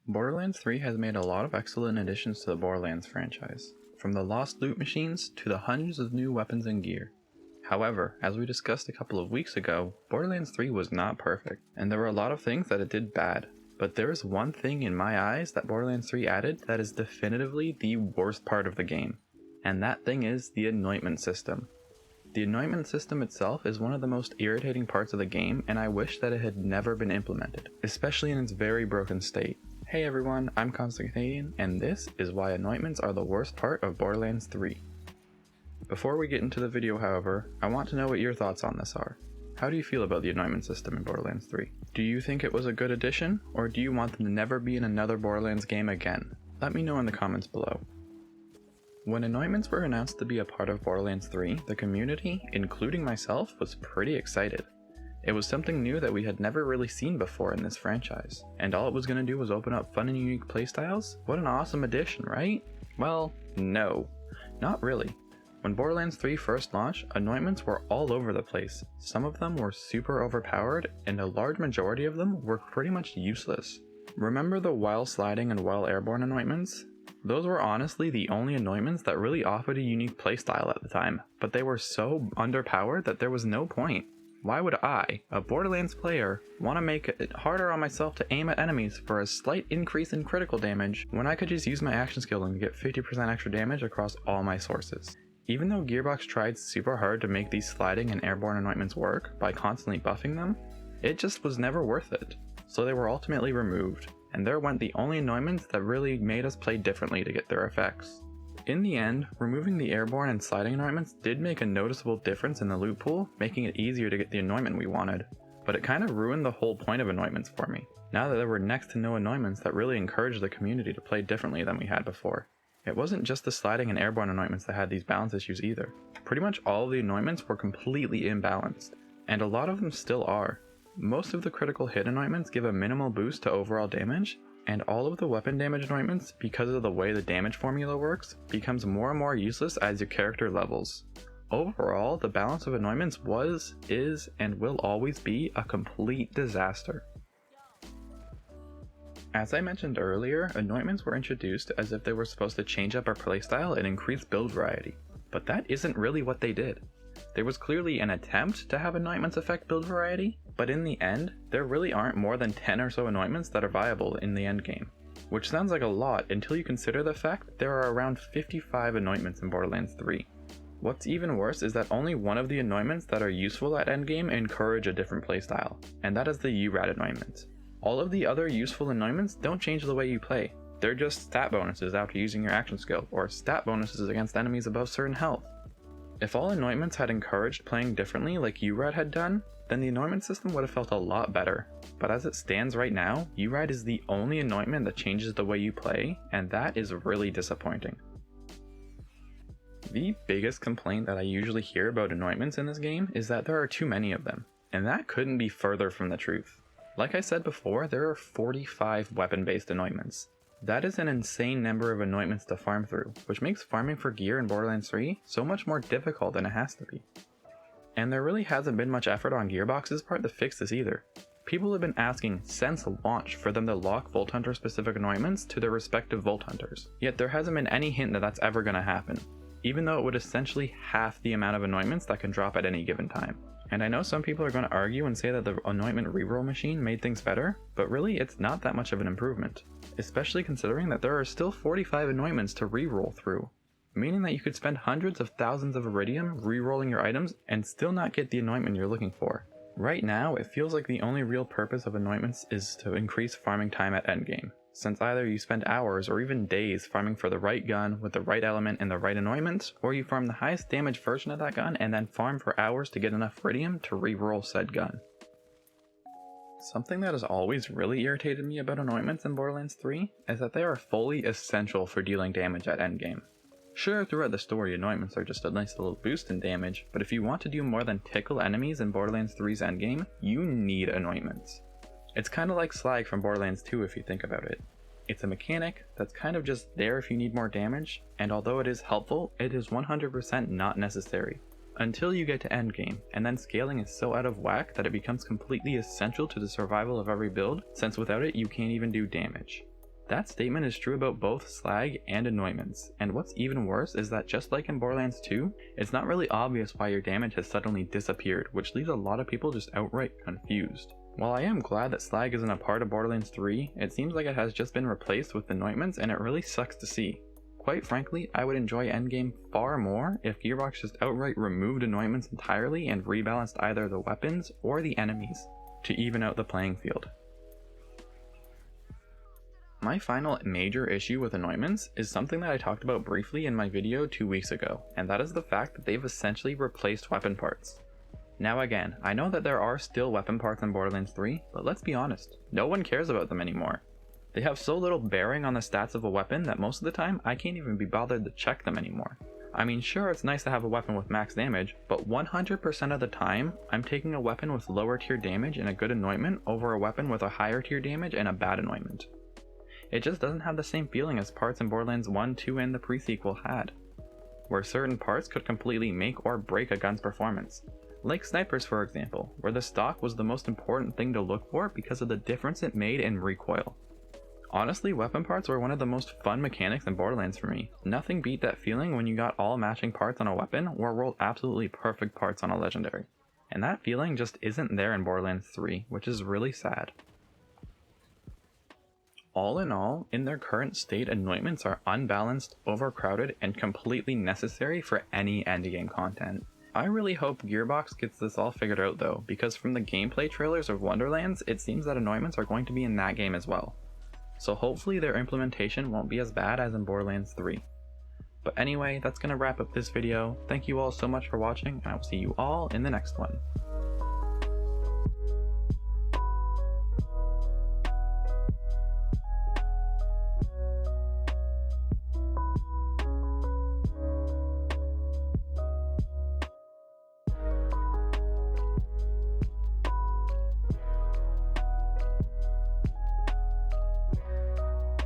Borderlands 3 has made a lot of excellent additions to the Borderlands franchise, from the lost loot machines to the hundreds of new weapons and gear. However, as we discussed a couple of weeks ago, Borderlands 3 was not perfect, and there were a lot of things that it did bad. But there is one thing in my eyes that Borderlands 3 added that is definitively the worst part of the game, and that thing is the anointment system. The anointment system itself is one of the most irritating parts of the game, and I wish that it had never been implemented, especially in its very broken state. Hey everyone, I'm Constant Canadian, and this is why anointments are the worst part of Borderlands 3. Before we get into the video, however, I want to know what your thoughts on this are. How do you feel about the anointment system in Borderlands 3? Do you think it was a good addition, or do you want them to never be in another Borderlands game again? Let me know in the comments below. When anointments were announced to be a part of Borderlands 3, the community, including myself, was pretty excited. It was something new that we had never really seen before in this franchise, and all it was going to do was open up fun and unique playstyles? What an awesome addition, right? Well, no. Not really. When Borderlands 3 first launched, anointments were all over the place. Some of them were super overpowered, and a large majority of them were pretty much useless. Remember the while sliding and while airborne anointments? Those were honestly the only anointments that really offered a unique playstyle at the time, but they were so underpowered that there was no point. Why would I, a Borderlands player, want to make it harder on myself to aim at enemies for a slight increase in critical damage when I could just use my action skill and get 50% extra damage across all my sources? Even though Gearbox tried super hard to make these sliding and airborne anointments work by constantly buffing them, it just was never worth it. So they were ultimately removed, and there went the only anointments that really made us play differently to get their effects. In the end, removing the airborne and sliding anointments did make a noticeable difference in the loot pool, making it easier to get the anointment we wanted, but it kind of ruined the whole point of anointments for me, now that there were next to no anointments that really encouraged the community to play differently than we had before. It wasn't just the sliding and airborne anointments that had these balance issues either. Pretty much all of the anointments were completely imbalanced, and a lot of them still are. Most of the critical hit anointments give a minimal boost to overall damage, and all of the weapon damage anointments, because of the way the damage formula works, becomes more and more useless as your character levels. Overall, the balance of anointments was, is, and will always be a complete disaster. As I mentioned earlier, anointments were introduced as if they were supposed to change up our playstyle and increase build variety, but that isn't really what they did. There was clearly an attempt to have anointments affect build variety, but in the end, there really aren't more than 10 or so anointments that are viable in the endgame. Which sounds like a lot until you consider the fact that there are around 55 anointments in Borderlands 3. What's even worse is that only one of the anointments that are useful at endgame encourage a different playstyle, and that is the URAD anointment. All of the other useful anointments don't change the way you play. They're just stat bonuses after using your action skill, or stat bonuses against enemies above certain health. If all anointments had encouraged playing differently like URAD had done, then the anointment system would have felt a lot better. But as it stands right now, URAD is the only anointment that changes the way you play, and that is really disappointing. The biggest complaint that I usually hear about anointments in this game is that there are too many of them, and that couldn't be further from the truth. Like I said before, there are 45 weapon-based anointments. That is an insane number of anointments to farm through, which makes farming for gear in Borderlands 3 so much more difficult than it has to be. And there really hasn't been much effort on Gearbox's part to fix this either. People have been asking since launch for them to lock Vault Hunter specific anointments to their respective Vault Hunters, yet there hasn't been any hint that that's ever going to happen, even though it would essentially half the amount of anointments that can drop at any given time. And I know some people are going to argue and say that the anointment reroll machine made things better, but really it's not that much of an improvement, especially considering that there are still 45 anointments to reroll through, meaning that you could spend hundreds of thousands of iridium rerolling your items and still not get the anointment you're looking for. Right now, it feels like the only real purpose of anointments is to increase farming time at endgame, since either you spend hours or even days farming for the right gun with the right element and the right anointment, or you farm the highest damage version of that gun and then farm for hours to get enough iridium to reroll said gun. Something that has always really irritated me about anointments in Borderlands 3 is that they are fully essential for dealing damage at endgame. Sure, throughout the story, anointments are just a nice little boost in damage, but if you want to do more than tickle enemies in Borderlands 3's endgame, you need anointments. It's kind of like Slag from Borderlands 2 if you think about it. It's a mechanic that's kind of just there if you need more damage, and although it is helpful, it is 100% not necessary. Until you get to endgame, and then scaling is so out of whack that it becomes completely essential to the survival of every build, since without it you can't even do damage. That statement is true about both slag and anointments, and what's even worse is that just like in Borderlands 2, it's not really obvious why your damage has suddenly disappeared, which leaves a lot of people just outright confused. While I am glad that slag isn't a part of Borderlands 3, it seems like it has just been replaced with anointments, and it really sucks to see. Quite frankly, I would enjoy endgame far more if Gearbox just outright removed anointments entirely and rebalanced either the weapons or the enemies to even out the playing field. My final major issue with anointments is something that I talked about briefly in my video 2 weeks ago, and that is the fact that they've essentially replaced weapon parts. Now again, I know that there are still weapon parts in Borderlands 3, but let's be honest, no one cares about them anymore. They have so little bearing on the stats of a weapon that most of the time I can't even be bothered to check them anymore. I mean, sure, it's nice to have a weapon with max damage, but 100% of the time, I'm taking a weapon with lower tier damage and a good anointment over a weapon with a higher tier damage and a bad anointment. It just doesn't have the same feeling as parts in Borderlands 1, 2, and the pre-sequel had, where certain parts could completely make or break a gun's performance. Like snipers, for example, where the stock was the most important thing to look for because of the difference it made in recoil. Honestly, weapon parts were one of the most fun mechanics in Borderlands for me. Nothing beat that feeling when you got all matching parts on a weapon or rolled absolutely perfect parts on a legendary. And that feeling just isn't there in Borderlands 3, which is really sad. All in all, in their current state, anointments are unbalanced, overcrowded, and completely necessary for any endgame content. I really hope Gearbox gets this all figured out though, because from the gameplay trailers of Wonderlands, it seems that anointments are going to be in that game as well. So hopefully their implementation won't be as bad as in Borderlands 3. But anyway, that's going to wrap up this video. Thank you all so much for watching, and I will see you all in the next one.